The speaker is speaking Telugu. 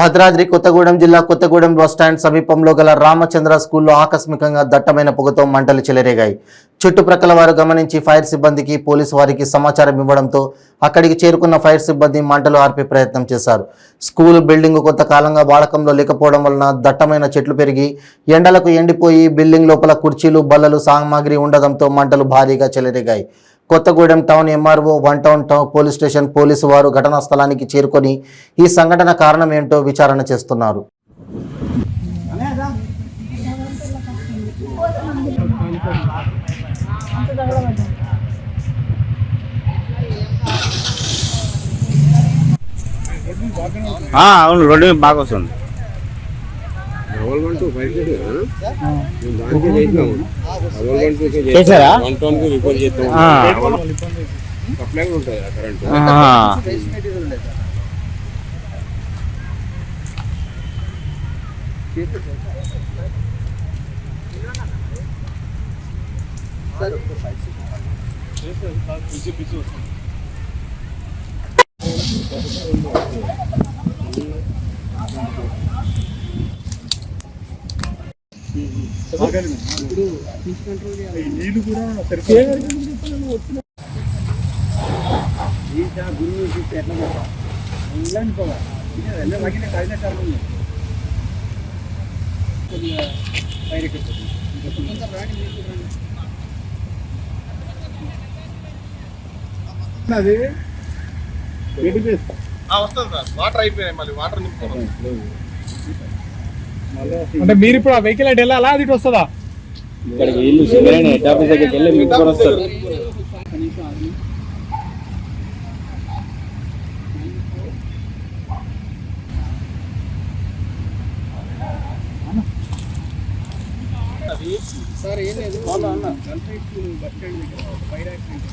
భద్రాద్రి కొత్తగూడెం జిల్లా కొత్తగూడెం బస్టాండ్ సమీపంలో గల రామచంద్ర స్కూల్లో ఆకస్మికంగా దట్టమైన పొగతో మంటలు చెలరేగాయి. చుట్టుప్రక్కల వారు గమనించి ఫైర్ సిబ్బందికి పోలీసు వారికి సమాచారం ఇవ్వడంతో అక్కడికి చేరుకున్న ఫైర్ సిబ్బంది మంటలు ఆర్పే ప్రయత్నం చేశారు. స్కూల్ బిల్డింగ్ కొంతకాలంగా వాడకంలో లేకపోవడం వలన దట్టమైన చెట్లు పెరిగి ఎండలకు ఎండిపోయి బిల్డింగ్ లోపల కుర్చీలు బల్లలు సామాగ్రి ఉండడంతో మంటలు భారీగా చెలరేగాయి. Kothagudem town MRO 1 town police station police వారు ఘటనా స్థలానికి చేరుకొని ఈ సంఘటన కారణం ఏంటో విచారణ చేస్తున్నారు. అవును, రెండు బాగా వస్తుంది. చేశారా? నీళ్ళు కూడా అది వస్తుంది సార్. వాటర్ అయిపోయాయి, మళ్ళీ వాటర్ నింపుకోవాలి. అంటే మీరు ఇప్పుడు ఆ వెహికల్ అటు వెళ్ళాలా, అది ఇటు వస్తుందా? ఇక్కడికి ఇల్లు హెడ్ ఆఫీస్ దగ్గరికి వెళ్ళి మీకు కూడా వస్తారు. సార్ ఏం లేదు, బస్ స్టాండ్ దగ్గర ఫైర్ యాక్సిడెంట్.